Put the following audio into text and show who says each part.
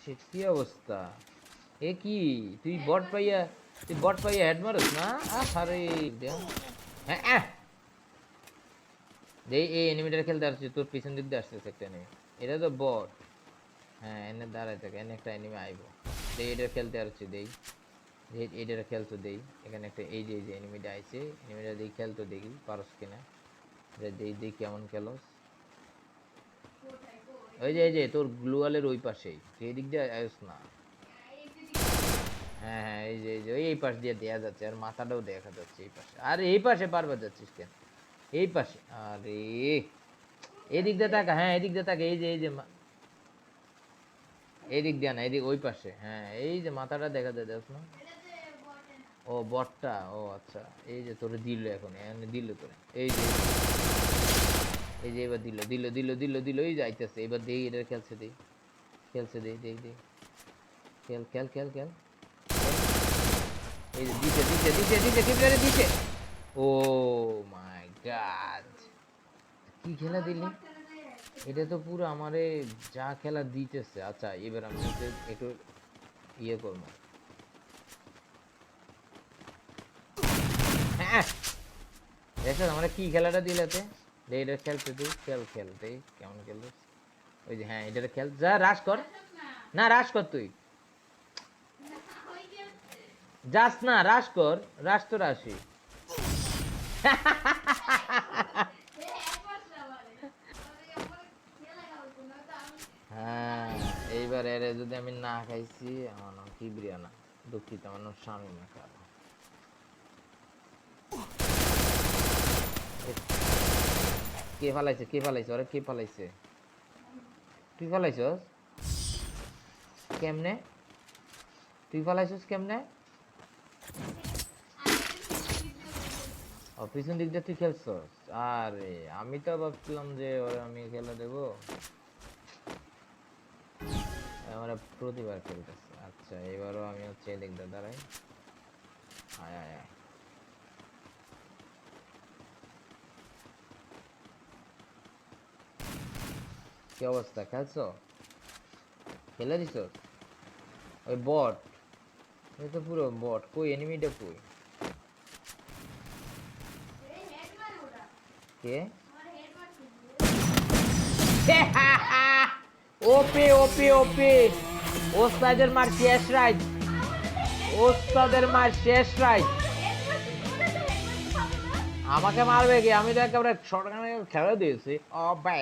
Speaker 1: Sheet, কি অবস্থা? এ কি, তুই বট পাইয়া হেড মারস না? আরে হ্যাঁ, এই এনিমিটার খেলতে আসছে, তোর পিছন দিক দিয়ে আসতেছে একটা এনিমি। এটা তো বট। হ্যাঁ, এনে দাঁড়ায় থাকে, এনে একটা এনিমি আইবো। এটার খেলতে আসছে, এটার খেলতো দেই। এখানে একটা এই যে এনিমিটা আইছে, এনিমিটা দেই খেলতো, দেখি পারস কিনা। দেই কেমন খেলস। এই যে তোর গ্লুয়ালের ওই পাশেই, তুই এদিক দিয়ে আইস না। হ্যাঁ, এই যে এই পাশ দিয়ে দেয়া যাচ্ছে, আর মাথাটাও দেখা যাচ্ছে এই পাশে। আরে এই পাশে পারবা যাচ্ছিস কেন? এই পাশে, আরে এদিক দিয়ে তাকা, হ্যাঁ এদিক দিয়ে তাকা, এই যে এদিক দিয়ে না, এদিক ওই পাশে, হ্যাঁ এই যে মাথাটা দেখা যায়, দেখ না? ও বটটা, ও আচ্ছা। এই যে তোরে দিল, এখন এনে দিল তোরে, এই যে এবার দিল, এই যাইতেছে, এবার দেই এটা খেলছে, দেই খেল। এই যে দিছে কিপটারে দিছে। ও মাই গড, কি খেলা দিলি! এটা তো পুরো আমারে যা খেলা দিতেছে। আচ্ছা, এবার আমি একটু ইয়ে করবো। হ্যাঁ, দেখো আমরা কি খেলাটা দিলাতে। এটা খেলতে দিই, খেলতে কেমন খেলতে। ওই যে হ্যাঁ, এটা খেল, যা রাশ কর। না, রাশ কর তুই, যাস না, রাশ কর, রাশ তো রাশি। হ্যাঁ, এইবার এরে যদি আমি না খাইছি, আমার নাম কিবরিয়ানা, দুঃখিত, আমার নাম স্বামী মেকার। কে ফালাইছে ওরে, কে ফালাইছে? তুই ফালাইছস কেমনে? তুই ফালাইছস কেমনে? ও, পিছন দিক দিয়ে তুই খেলছস? আরে আমি তো ভাবছিলাম যে ওরে আমি খেলা দেবো, আমার প্রতিবার খেলতেছে। আচ্ছা, এবারও আমি হচ্ছে এদিক দিয়ে দাঁড়াই। আয় আয় আয়, কি অবস্থা, খেলছো? খেলে দিছস? ওই বট, এই তো পুরো বট। কই এনিমিটা কই? কে? ওপি, ওস্তাদের মার শেষ রাইট, ওস্তাদের মার শেষ রাইট। আমাকে মারবে কি? আমি তো একেবারে শর্ট খেলা দিয়েছি। ও ভাই।